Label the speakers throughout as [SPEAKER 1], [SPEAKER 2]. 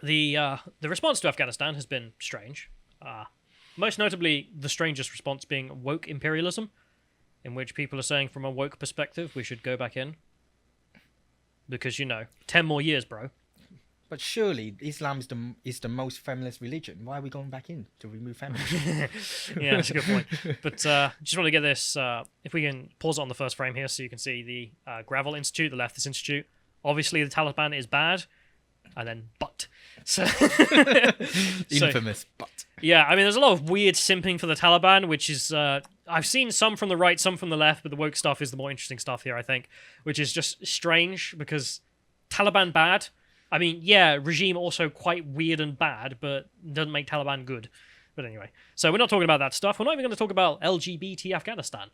[SPEAKER 1] The response to Afghanistan has been strange. Most notably, the strangest response being woke imperialism, in which people are saying from a woke perspective we should go back in. Because, 10 more years, bro.
[SPEAKER 2] But surely Islam is the most feminist religion. Why are we going back in to remove feminism?
[SPEAKER 1] Yeah, that's a good point. But just want to get this, if we can pause it on the first frame here so you can see the Gravel Institute, the Leftist Institute. Obviously, the Taliban is bad, and then but. So,
[SPEAKER 2] Infamous but.
[SPEAKER 1] Yeah, I mean, there's a lot of weird simping for the Taliban, which is... I've seen some from the right, some from the left, but the woke stuff is the more interesting stuff here, I think, which is just strange, because Taliban bad... I mean, yeah, regime also quite weird and bad, but doesn't make Taliban good. But anyway, so we're not talking about that stuff. We're not even going to talk about LGBT Afghanistan,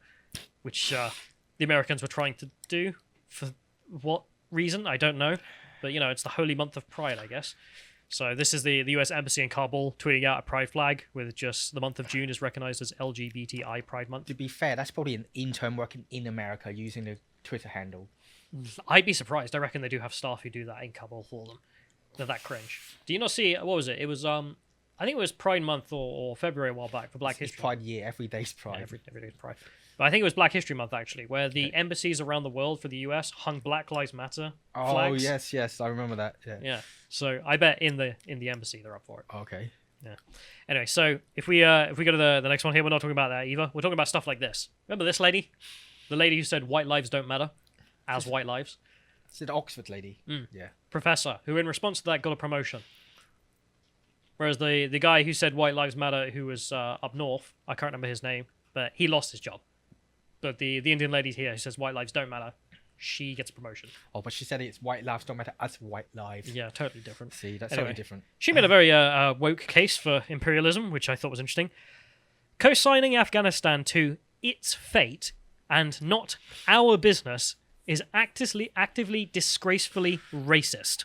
[SPEAKER 1] which the Americans were trying to do. For what reason? I don't know. But, it's the holy month of Pride, I guess. So this is the US Embassy in Kabul tweeting out a Pride flag with just the month of June is recognized as LGBTI Pride Month.
[SPEAKER 2] To be fair, that's probably an intern working in America using the Twitter handle.
[SPEAKER 1] I'd be surprised. I reckon they do have staff who do that in Kabul for them. They're that cringe. Do you not see, what was it? It was, I think it was Pride Month or February a while back for Black History.
[SPEAKER 2] It's Pride year. Every day's Pride.
[SPEAKER 1] Yeah, every day's Pride. But I think it was Black History Month, actually, where the embassies around the world for the US hung Black Lives Matter flags.
[SPEAKER 2] Oh, yes. I remember that.
[SPEAKER 1] Yeah. So I bet in the embassy they're up for it.
[SPEAKER 2] Okay.
[SPEAKER 1] Yeah. Anyway, so if we go to the next one here, we're not talking about that either. We're talking about stuff like this. Remember this lady? The lady who said white lives don't matter as white lives?
[SPEAKER 2] It's the Oxford lady. Yeah.
[SPEAKER 1] Professor, who in response to that got a promotion. Whereas the guy who said white lives matter, who was up north, I can't remember his name, but he lost his job. But the Indian lady here who says white lives don't matter, she gets a promotion.
[SPEAKER 2] Oh, but she said it's white lives don't matter as white lives.
[SPEAKER 1] Yeah, totally different.
[SPEAKER 2] See, that's
[SPEAKER 1] Anyway,
[SPEAKER 2] totally different.
[SPEAKER 1] She made a very woke case for imperialism, which I thought was interesting. Co-signing Afghanistan to its fate and not our business is actively disgracefully racist.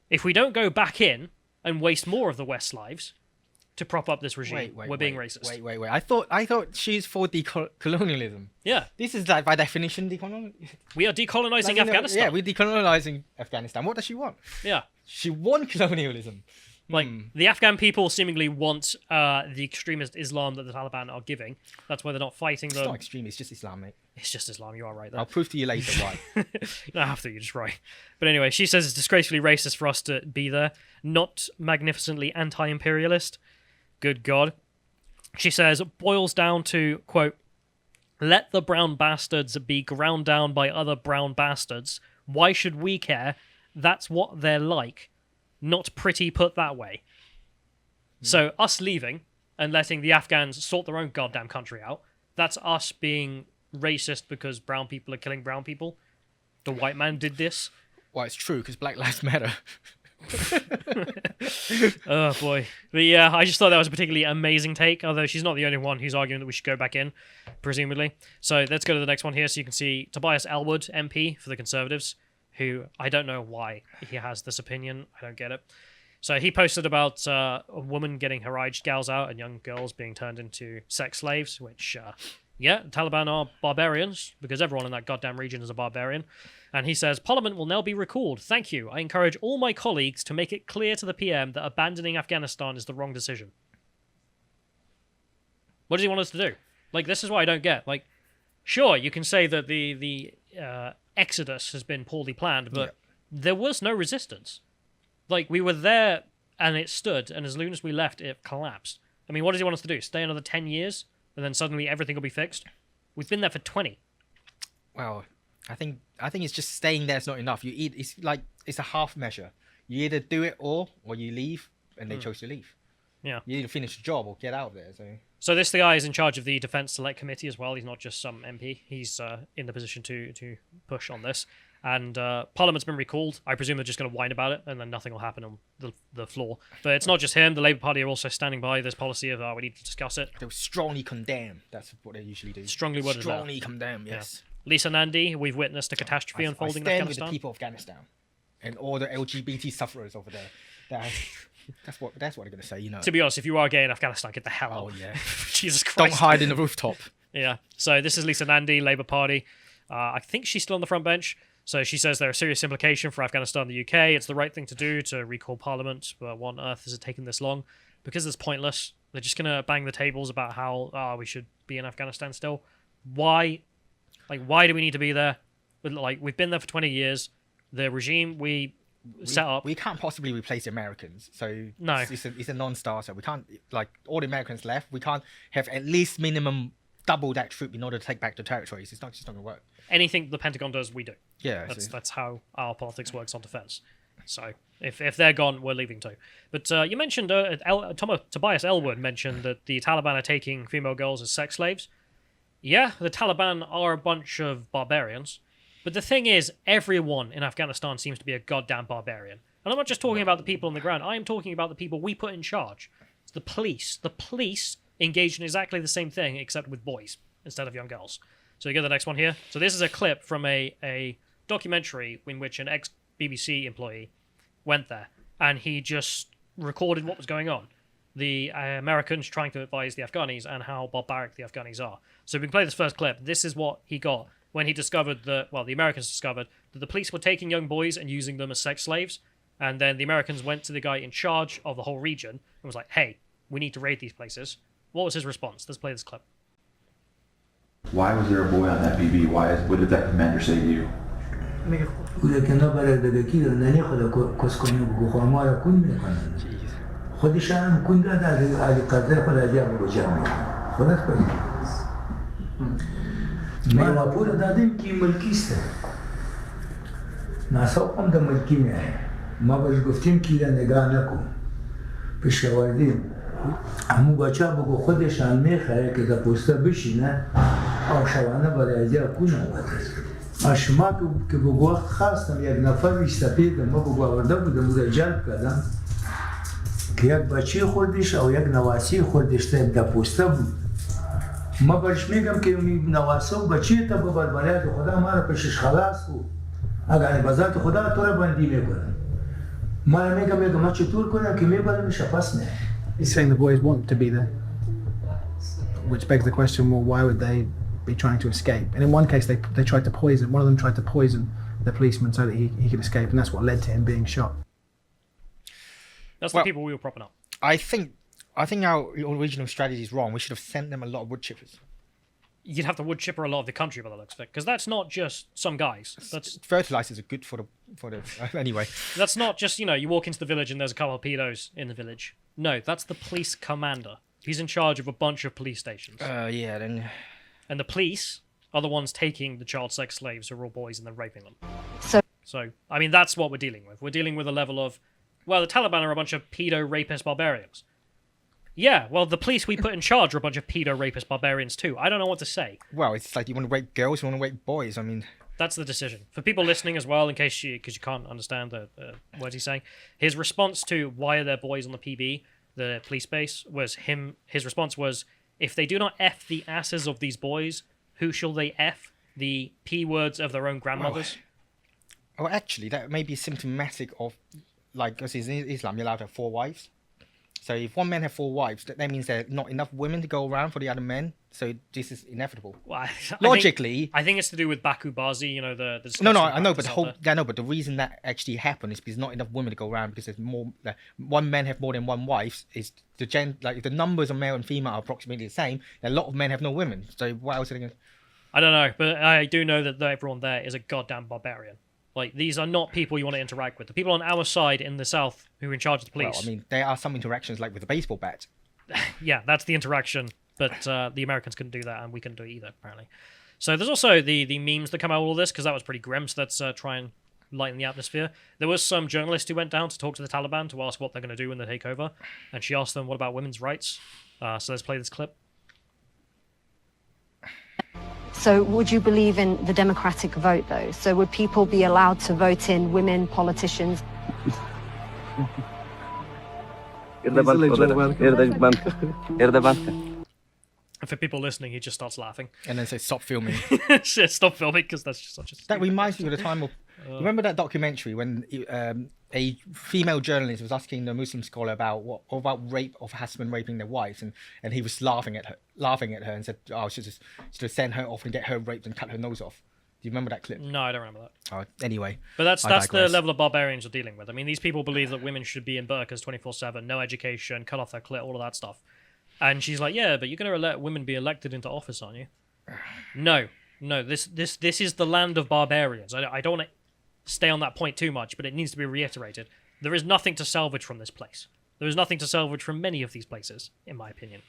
[SPEAKER 1] If we don't go back in and waste more of the West's lives to prop up this regime, we're being racist.
[SPEAKER 2] Wait. I thought she's for decolonialism.
[SPEAKER 1] Yeah.
[SPEAKER 2] This is like by definition decolonialism.
[SPEAKER 1] We are decolonizing Afghanistan.
[SPEAKER 2] Yeah, we're decolonizing Afghanistan. What does she want?
[SPEAKER 1] Yeah.
[SPEAKER 2] She won colonialism.
[SPEAKER 1] Like, the Afghan people seemingly want the extremist Islam that the Taliban are giving. That's why they're not fighting them.
[SPEAKER 2] It's not extreme, it's just Islamic.
[SPEAKER 1] It's just Islam, you are right there.
[SPEAKER 2] I'll prove to you later why.
[SPEAKER 1] You don't have to, you're just right. But anyway, she says it's disgracefully racist for us to be there, not magnificently anti-imperialist. Good God. She says it boils down to, quote, let the brown bastards be ground down by other brown bastards. Why should we care? That's what they're like. Not pretty put that way. So us leaving and letting the Afghans sort their own goddamn country out, that's us being racist because brown people are killing brown people. The white man did this.
[SPEAKER 2] Well, it's true, because Black Lives Matter.
[SPEAKER 1] Oh, boy. But yeah, I just thought that was a particularly amazing take, although she's not the only one who's arguing that we should go back in, presumably. So let's go to the next one here so you can see Tobias Ellwood, MP for the Conservatives, who I don't know why he has this opinion. I don't get it. So he posted about a woman getting her age gals out and young girls being turned into sex slaves, which, the Taliban are barbarians, because everyone in that goddamn region is a barbarian. And he says, Parliament will now be recalled. Thank you. I encourage all my colleagues to make it clear to the PM that abandoning Afghanistan is the wrong decision. What does he want us to do? Like, this is what I don't get. Like, sure, you can say that the exodus has been poorly planned, but there was no resistance. Like, we were there and it stood, and as soon as we left, it collapsed. I mean, what does he want us to do? Stay another 10 years, and then suddenly everything will be fixed? We've been there for 20.
[SPEAKER 2] Well, I think it's just staying there is not enough. It's a half measure. You either do it all, or you leave, and they chose to leave.
[SPEAKER 1] Yeah.
[SPEAKER 2] You either finish the job or get out of there.
[SPEAKER 1] So this the guy is in charge of the Defence Select Committee as well. He's not just some MP. He's in the position to push on this. And Parliament's been recalled. I presume they're just going to whine about it, and then nothing will happen on the floor. But it's not just him. The Labour Party are also standing by this policy of we need to discuss it.
[SPEAKER 2] They'll strongly condemn. That's what they usually do.
[SPEAKER 1] Strongly worded.
[SPEAKER 2] Strongly condemn, yes.
[SPEAKER 1] Yeah. Lisa Nandy, we've witnessed a catastrophe unfolding in Afghanistan.
[SPEAKER 2] I stand with the people of Afghanistan and all the LGBT sufferers over there. That's what they're going to say, you know.
[SPEAKER 1] To be honest, if you are gay in Afghanistan, get the hell out.
[SPEAKER 2] Oh, yeah.
[SPEAKER 1] Jesus Christ.
[SPEAKER 2] Don't hide in the rooftop.
[SPEAKER 1] Yeah. So this is Lisa Nandy, Labour Party. I think she's still on the front bench. So she says there are serious implications for Afghanistan and the UK. It's the right thing to do to recall Parliament, but what on earth has it taken this long? Because it's pointless. They're just going to bang the tables about how we should be in Afghanistan still. Why? Why do we need to be there? We've been there for 20 years. The regime we set up...
[SPEAKER 2] We can't possibly replace the Americans. So
[SPEAKER 1] no.
[SPEAKER 2] It's a non-starter. We can't... all the Americans left. We can't have at least minimum double that troop in order to take back the territories. It's just not going to work.
[SPEAKER 1] Anything the Pentagon does, we do.
[SPEAKER 2] Yeah,
[SPEAKER 1] that's how our politics works on defense. So if they're gone, we're leaving too. But you mentioned Tobias Elwood mentioned that the Taliban are taking female girls as sex slaves. Yeah, the Taliban are a bunch of barbarians, but the thing is, everyone in Afghanistan seems to be a goddamn barbarian. And I'm not just talking about the people on the ground. I am talking about the people we put in charge. It's the police. The police engage in exactly the same thing, except with boys instead of young girls. So you get the next one here. So this is a clip from a documentary in which an ex-BBC employee went there, and he just recorded what was going on. The Americans trying to advise the Afghanis and how barbaric the Afghanis are. So we can play this first clip. This is what he got when he discovered the Americans discovered that the police were taking young boys and using them as sex slaves. And then the Americans went to the guy in charge of the whole region and was like, hey, we need to raid these places. What was his response? Let's play this clip.
[SPEAKER 3] Why was there a boy on that BB? What did that commander say to you?
[SPEAKER 4] خودشان کنده در علی قدر خود عجب رو جمع خودت کنید ما راپور دادیم که ملکی است ناسا هم در ملکی میایه ما باش گفتیم که ایره نگاه نکن پیش آوردیم همون بچه بگو خودشان میخواه که در پوسته بشینه آشوانه برای عجب کنه شما که بگو وقت خواستم یک نفر ایستپیدم ما بگو آورده بودم بوده جلب کردم که یک بچه خوردش او یک نواسی خوردش در پوسته بود ما برش میگم که نواسه و بچه تا ببر برای خدا ما را پیشش خلاص کو اگر بذات خدا تو را بندی میکنم ما میگم ما چطور کنم که میبرمش پس نه.
[SPEAKER 5] He's saying the boys want to be there, which begs the question, well, why would they be trying to escape? And in one case they tried to poison, one of them tried to poison the policeman so that he could escape, and that's what led to him being shot.
[SPEAKER 1] That's the people we were propping up.
[SPEAKER 2] I think our original strategy is wrong. We should have sent them a lot of wood chippers.
[SPEAKER 1] You'd have to wood chipper a lot of the country by the looks of it, because that's not just some guys. That's
[SPEAKER 2] fertilizers are good for the anyway.
[SPEAKER 1] That's not just, you walk into the village and there's a couple of pedos in the village. No, that's the police commander. He's in charge of a bunch of police stations.
[SPEAKER 2] Yeah, then.
[SPEAKER 1] And the police are the ones taking the child sex slaves who are all boys and then raping them. So I mean, that's what we're dealing with. We're dealing with a level of, well, the Taliban are a bunch of pedo rapist barbarians. Yeah, well, the police we put in charge are a bunch of pedo rapist barbarians too. I don't know what to say.
[SPEAKER 2] Well, it's like you want to rape girls, you want to rape boys. I mean,
[SPEAKER 1] that's the decision. For people listening as well, in case because you can't understand the words he's saying, his response to why are there boys on the PB, the police base, was him. His response was, if they do not F the asses of these boys, who shall they F? The P words of their own grandmothers?
[SPEAKER 2] Well, actually, that may be symptomatic of, like, because in Islam, you're allowed to have 4 wives. So if one man has 4 wives, that means there are not enough women to go around for the other men. So this is inevitable.
[SPEAKER 1] Well,
[SPEAKER 2] logically,
[SPEAKER 1] I think it's to do with Baku Bazi. The
[SPEAKER 2] no, I know, but but the reason that actually happened is because not enough women to go around because there's more. One man have more than one wife. Is if the numbers of male and female are approximately the same, a lot of men have no women. So what else are they going to?
[SPEAKER 1] I don't know, but I do know that everyone there is a goddamn barbarian. Like, these are not people you want to interact with. The people on our side in the south who are in charge of the police.
[SPEAKER 2] Well, I mean, there are some interactions like with a baseball bat.
[SPEAKER 1] Yeah, that's the interaction. But the Americans couldn't do that, and we couldn't do it either, apparently. So there's also the memes that come out of all this, because that was pretty grim, so let's try and lighten the atmosphere. There was some journalist who went down to talk to the Taliban to ask what they're going to do when they take over, and she asked them, what about women's rights? So let's play this clip.
[SPEAKER 6] So would you believe in the democratic vote, though? So would people be allowed to vote in women politicians?
[SPEAKER 1] And for people listening, he just starts laughing.
[SPEAKER 2] And then says, stop filming.
[SPEAKER 1] Stop filming, because that's just such a...
[SPEAKER 2] That reminds me of the time of... remember that documentary when a female journalist was asking the Muslim scholar about rape of husband raping their wives, and he was laughing at her and said, oh, should have sent her off and get her raped and cut her nose off. you remember that clip?
[SPEAKER 1] No, I don't remember that.
[SPEAKER 2] Anyway.
[SPEAKER 1] But that's the
[SPEAKER 2] digress.
[SPEAKER 1] level of barbarians we're dealing with. I mean, these people believe that women should be in burqas 24/7, no education, cut off their clit, all of that stuff. And she's like, yeah, but you're going to let women be elected into office, aren't you? No. This is the land of barbarians. I don't want to stay on that point too much, but it needs to be reiterated. There is nothing to salvage from this place. There is nothing to salvage from many of these places, in my opinion.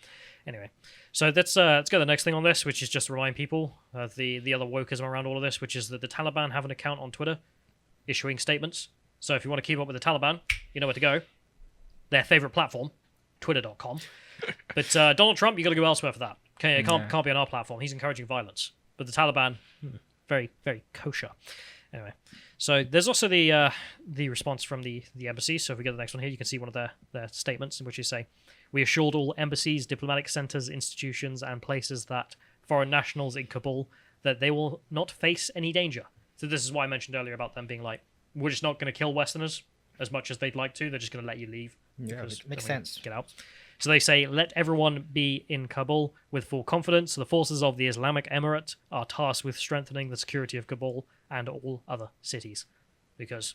[SPEAKER 1] Anyway, so let's go to the next thing on this, which is just to remind people of the other wokeism around all of this, which is that the Taliban have an account on Twitter issuing statements. So if you want to keep up with the Taliban, you know where to go. Their favorite platform, twitter.com. But Donald Trump, you got to go elsewhere for that. Okay, it can't be on our platform. He's encouraging violence. But the Taliban, very, very kosher. Anyway, so there's also the response from the embassy. So if we get the next one here, you can see one of their statements in which they say, "We assured all embassies, diplomatic centres, institutions and places that foreign nationals in Kabul that they will not face any danger." So this is why I mentioned earlier about them being like, we're just not going to kill Westerners as much as they'd like to. They're just going to let you leave.
[SPEAKER 2] Yeah, it makes sense.
[SPEAKER 1] Get out. So they say, let everyone be in Kabul with full confidence. The forces of the Islamic Emirate are tasked with strengthening the security of Kabul and all other cities. Because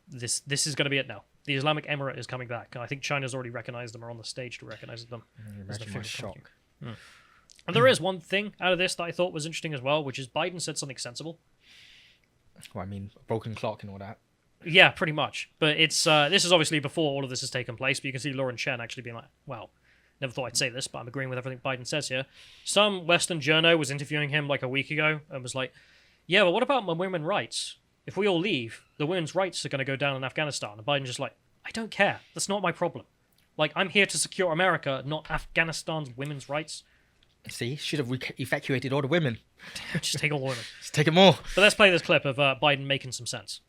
[SPEAKER 1] this is going to be it now. The Islamic Emirate is coming back. And I think China's already recognized them or on the stage to recognize them.
[SPEAKER 2] Imagine my shock.
[SPEAKER 1] And there is one thing out of this that I thought was interesting as well, which is Biden said something sensible.
[SPEAKER 2] Well, I mean, broken clock and all that.
[SPEAKER 1] Yeah, pretty much. But it's this is obviously before all of this has taken place, but you can see Lauren Chen actually being like, well, never thought I'd say this, but I'm agreeing with everything Biden says here. Some Western journo was interviewing him like a week ago and was like, yeah, but what about my women's rights? If we all leave, the women's rights are going to go down in Afghanistan. And Biden's just like, I don't care. That's not my problem. Like, I'm here to secure America, not Afghanistan's women's rights.
[SPEAKER 2] See, should have evacuated all the women.
[SPEAKER 1] Just take all the women.
[SPEAKER 2] Just take them all.
[SPEAKER 1] But let's play this clip of Biden making some sense.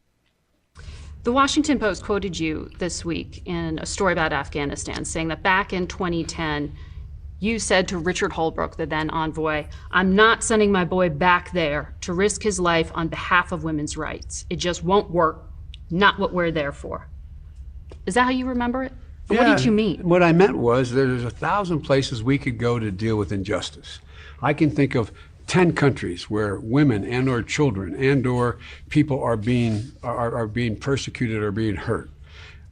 [SPEAKER 7] The Washington Post quoted you this week in a story about Afghanistan, saying that back in 2010, you said to Richard Holbrooke, the then envoy, "I'm not sending my boy back there to risk his life on behalf of women's rights. It just won't work. Not what we're there for." Is that how you remember it? Or what did you mean?
[SPEAKER 8] What I meant was there's 1,000 places we could go to deal with injustice. I can think of 10 countries where women and or children and or people are being persecuted or being hurt.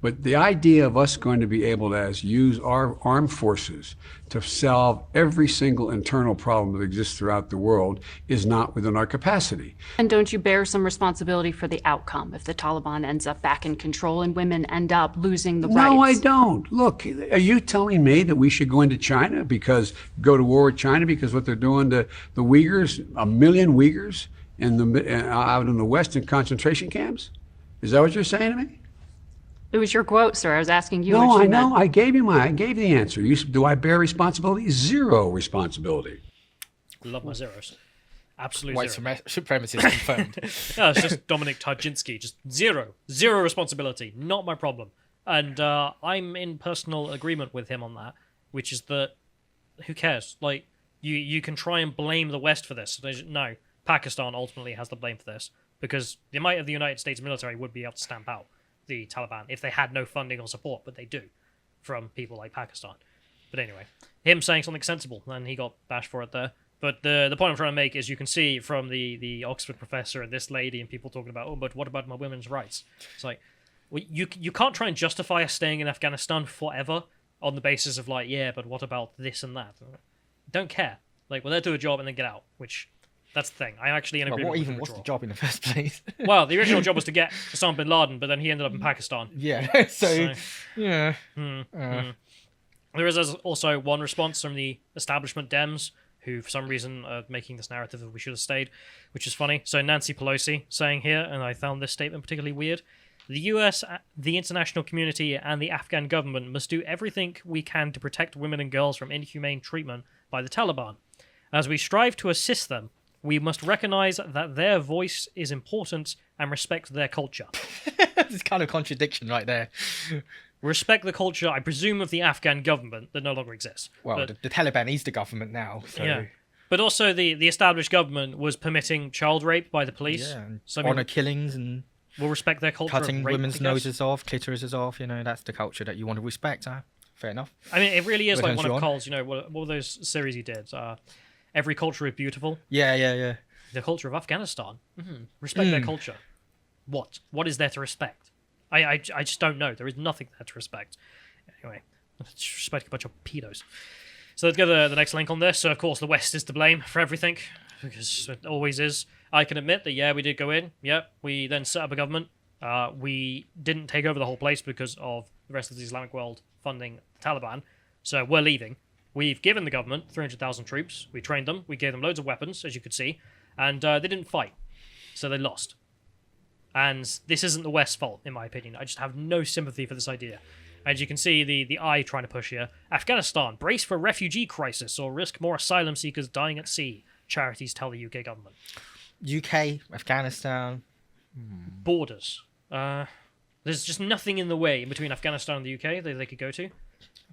[SPEAKER 8] But the idea of us going to be able to use our armed forces to solve every single internal problem that exists throughout the world is not within our capacity.
[SPEAKER 7] And don't you bear some responsibility for the outcome if the Taliban ends up back in control and women end up losing the rights?
[SPEAKER 8] No, I don't. Look, are you telling me that we should go into China go to war with China because what they're doing to the Uyghurs, 1 million Uyghurs out in the West in concentration camps? Is that what you're saying to me?
[SPEAKER 7] It was your quote, sir. I was asking you.
[SPEAKER 8] No,
[SPEAKER 7] what you
[SPEAKER 8] I know.
[SPEAKER 7] meant.
[SPEAKER 8] I gave the answer. Do I bear responsibility? Zero responsibility.
[SPEAKER 1] Love my zeros. Absolute
[SPEAKER 2] White
[SPEAKER 1] zero.
[SPEAKER 2] supremacist confirmed.
[SPEAKER 1] No, it's just Dominic Tarczynski. Just zero responsibility. Not my problem. And I'm in personal agreement with him on that, which is that who cares? Like, you can try and blame the West for this. No, Pakistan ultimately has the blame for this because the might of the United States military would be able to stamp out the Taliban if they had no funding or support, but they do from people like Pakistan. But anyway, him saying something sensible, and he got bashed for it there. But the point I'm trying to make is you can see from the Oxford professor and this lady and people talking about, oh, but what about my women's rights? It's like, well, you can't try and justify us staying in Afghanistan forever on the basis of like, yeah, but what about this and that? Don't care. Like, well, they'll do a job and then get out, which... That's the thing. I'm actually in agreement.
[SPEAKER 2] What
[SPEAKER 1] with
[SPEAKER 2] even was the job in the first place?
[SPEAKER 1] Well, the original job was to get Osama bin Laden, but then he ended up in Pakistan.
[SPEAKER 2] Yeah. So yeah.
[SPEAKER 1] There is also one response from the establishment Dems, who for some reason are making this narrative that we should have stayed, which is funny. So Nancy Pelosi saying here, and I found this statement particularly weird: the US, the international community, and the Afghan government must do everything we can to protect women and girls from inhumane treatment by the Taliban. As we strive to assist them, we must recognize that their voice is important and respect their culture.
[SPEAKER 2] It's kind of contradiction right there.
[SPEAKER 1] Respect the culture, I presume, of the Afghan government that no longer exists.
[SPEAKER 2] Well,
[SPEAKER 1] but,
[SPEAKER 2] the Taliban is the government now. So.
[SPEAKER 1] Yeah. But also the established government was permitting child rape by the police.
[SPEAKER 2] Yeah, and
[SPEAKER 1] so
[SPEAKER 2] honor killings and
[SPEAKER 1] we'll respect their culture.
[SPEAKER 2] Cutting
[SPEAKER 1] of rape,
[SPEAKER 2] women's noses off, clitorises off. You know, that's the culture that you want to respect. Fair enough.
[SPEAKER 1] I mean, it really is
[SPEAKER 2] What
[SPEAKER 1] like
[SPEAKER 2] turns
[SPEAKER 1] one
[SPEAKER 2] you
[SPEAKER 1] of
[SPEAKER 2] on?
[SPEAKER 1] Cole's, what were those series he did? Every Culture is Beautiful.
[SPEAKER 2] Yeah.
[SPEAKER 1] The culture of Afghanistan. Respect their culture. What? What is there to respect? I just don't know. There is nothing there to respect. Anyway, just respect a bunch of pedos. So let's go to the next link on this. So, of course, the West is to blame for everything, because it always is. I can admit that, yeah, we did go in. Yep, we then set up a government. We didn't take over the whole place because of the rest of the Islamic world funding the Taliban. So we're leaving. We've given the government 300,000 troops. We trained them. We gave them loads of weapons, as you could see. And they didn't fight. So they lost. And this isn't the West's fault, in my opinion. I just have no sympathy for this idea. As you can see, the eye trying to push here. Afghanistan, brace for refugee crisis or risk more asylum seekers dying at sea. Charities tell the UK government.
[SPEAKER 2] UK, Afghanistan.
[SPEAKER 1] Borders. There's just nothing in the way in between Afghanistan and the UK that they could go to.
[SPEAKER 2] I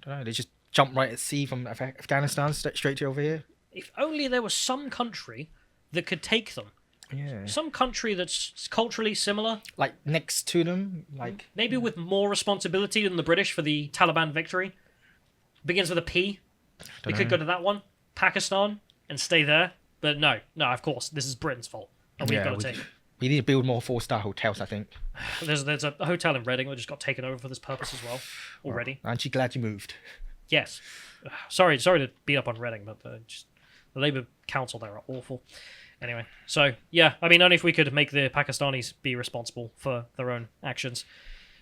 [SPEAKER 2] don't know. They just jump right at sea from Afghanistan straight to over here.
[SPEAKER 1] If only there was some country that could take them.
[SPEAKER 2] Yeah.
[SPEAKER 1] Some country that's culturally similar.
[SPEAKER 2] Like next to them, like
[SPEAKER 1] maybe with more responsibility than the British for the Taliban victory. Begins with a P. They could go to that one, Pakistan, and stay there. But no, of course, this is Britain's fault, and we've got to take it.
[SPEAKER 2] We need to build more 4-star hotels, I think.
[SPEAKER 1] There's a hotel in Reading that just got taken over for this purpose as well already.
[SPEAKER 2] Aren't you glad you moved?
[SPEAKER 1] Yes. Sorry to beat up on Reading, but the Labour Council there are awful. Anyway, so yeah, I mean, only if we could make the Pakistanis be responsible for their own actions.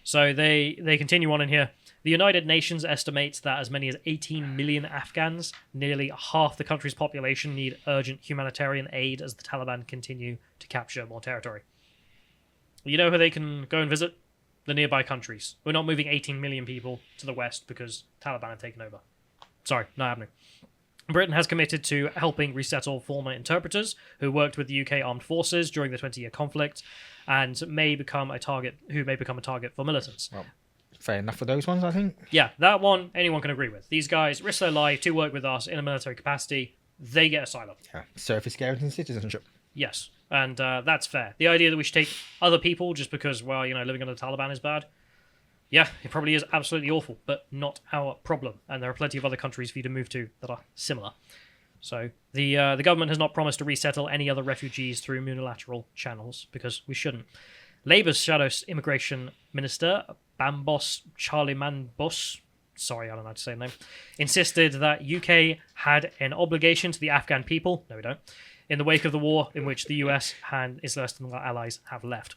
[SPEAKER 1] So they continue on in here. The United Nations estimates that as many as 18 million Afghans, nearly half the country's population, need urgent humanitarian aid as the Taliban continue to capture more territory. You know who they can go and visit? The nearby countries. We're not moving 18 million people to the west because Taliban have taken over. Sorry, not happening. Britain has committed to helping resettle former interpreters who worked with the UK armed forces during the 20-year conflict and may become a target for militants.
[SPEAKER 2] Well, fair enough for those ones, I think.
[SPEAKER 1] Yeah, that one anyone can agree with. These guys risk their life to work with us in a military capacity. They get asylum.
[SPEAKER 2] Yeah, service guaranteed citizenship.
[SPEAKER 1] Yes, and that's fair. The idea that we should take other people just because, well, living under the Taliban is bad. Yeah, it probably is absolutely awful, but not our problem. And there are plenty of other countries for you to move to that are similar. So the government has not promised to resettle any other refugees through unilateral channels because we shouldn't. Labour's shadow immigration minister, Bambos Charlimanbos, sorry, I don't know how to say the name, insisted that UK had an obligation to the Afghan people, no we don't, in the wake of the war in which the US and its Western allies have left.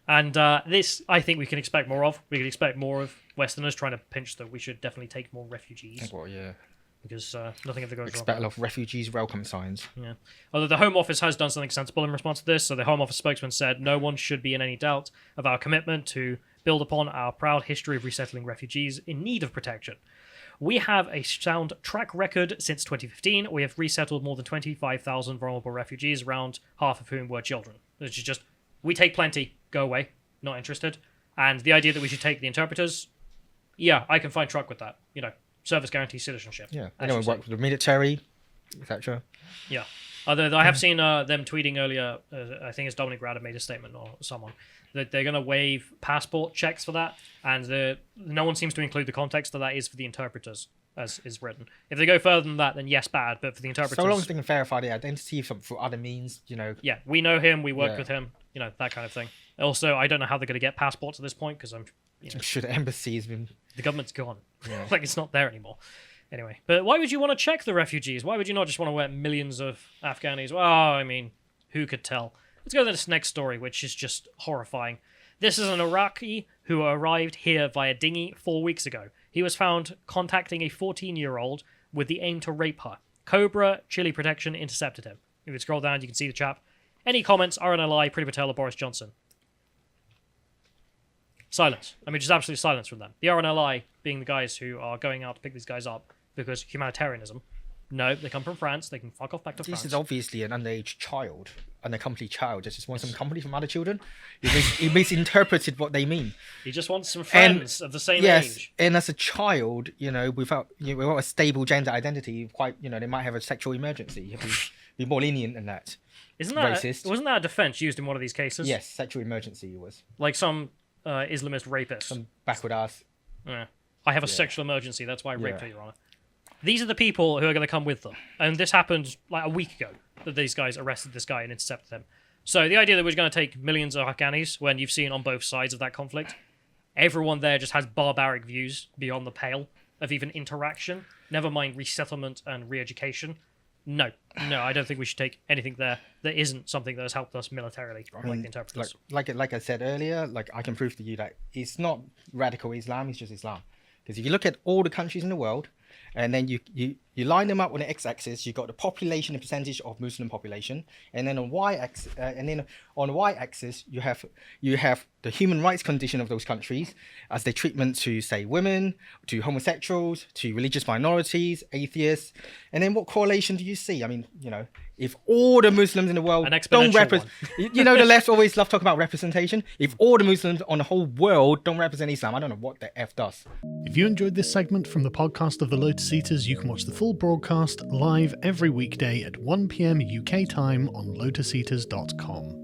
[SPEAKER 1] And this, I think we can expect more of. We can expect more of Westerners trying to pinch that we should definitely take more refugees.
[SPEAKER 2] Well, yeah.
[SPEAKER 1] Because nothing ever goes wrong.
[SPEAKER 2] Expect a lot of refugees welcome signs.
[SPEAKER 1] Yeah. Although the Home Office has done something sensible in response to this. So the Home Office spokesman said, no one should be in any doubt of our commitment to build upon our proud history of resettling refugees in need of protection. We have a sound track record since 2015. We have resettled more than 25,000 vulnerable refugees, around half of whom were children. Which is just, we take plenty, go away, not interested. And the idea that we should take the interpreters, yeah, I can find truck with that. Service guarantee citizenship.
[SPEAKER 2] Yeah, anyone work with the military, etc.
[SPEAKER 1] Yeah. Although I have seen them tweeting earlier, I think it's Dominic Rader made a statement or someone, that they're going to waive passport checks for that, and no one seems to include the context that is for the interpreters, as is written. If they go further than that, then yes, bad, but for the interpreters...
[SPEAKER 2] So long as they can verify the identity through other means,
[SPEAKER 1] Yeah, we know him, we worked with him, that kind of thing. Also, I don't know how they're going to get passports at this point, because I'm
[SPEAKER 2] sure the embassy has been...
[SPEAKER 1] The government's gone. Yeah. It's not there anymore. Anyway, but why would you want to check the refugees? Why would you not just want to let millions of Afghanis? Well, I mean, who could tell? Let's go to this next story, which is just horrifying. This is an Iraqi who arrived here via dinghy 4 weeks ago. He was found contacting a 14-year-old with the aim to rape her. Cobra Chile Protection intercepted him. If you scroll down, you can see the chap. Any comments? RNLI, Priti Patel, or Boris Johnson? Silence. I mean, just absolute silence from them. The RNLI being the guys who are going out to pick these guys up because humanitarianism. No, they come from France. They can fuck off back to France.
[SPEAKER 2] This is obviously an underage child, an accompanied child. Just wants some company from other children. He misinterpreted what they mean.
[SPEAKER 1] He just wants some friends of the same age.
[SPEAKER 2] Yes, and as a child, without a stable gender identity, they might have a sexual emergency. You have to be more lenient than that.
[SPEAKER 1] Isn't that
[SPEAKER 2] racist?
[SPEAKER 1] Wasn't that a defense used in one of these cases?
[SPEAKER 2] Yes, sexual emergency was.
[SPEAKER 1] Like some Islamist rapist.
[SPEAKER 2] Some backward ass.
[SPEAKER 1] Yeah. I have a sexual emergency. That's why I raped her, Your Honor. these are the people who are going to come with them. And this happened like a week ago that these guys arrested this guy and intercepted him. So the idea that we're going to take millions of Afghanis, when you've seen on both sides of that conflict, everyone there just has barbaric views beyond the pale of even interaction, never mind resettlement and re-education. No, I don't think we should take anything there that isn't something that has helped us militarily, like the interpreters.
[SPEAKER 2] Like I said earlier, like I can prove to you that it's not radical Islam, it's just Islam. Because if you look at all the countries in the world, and then you line them up on the x-axis, you've got the population and percentage of Muslim population, and then on the y-axis you have the human rights condition of those countries as their treatment to, say, women, to homosexuals, to religious minorities, atheists, and then what correlation do you see? I mean, if all the Muslims in the world don't represent, the left always love talking about representation. If all the Muslims on the whole world don't represent Islam, I don't know what the F does.
[SPEAKER 9] If you enjoyed this segment from the podcast of the Lotus Eaters, you can watch the full broadcast live every weekday at 1 p.m. UK time on lotuseaters.com.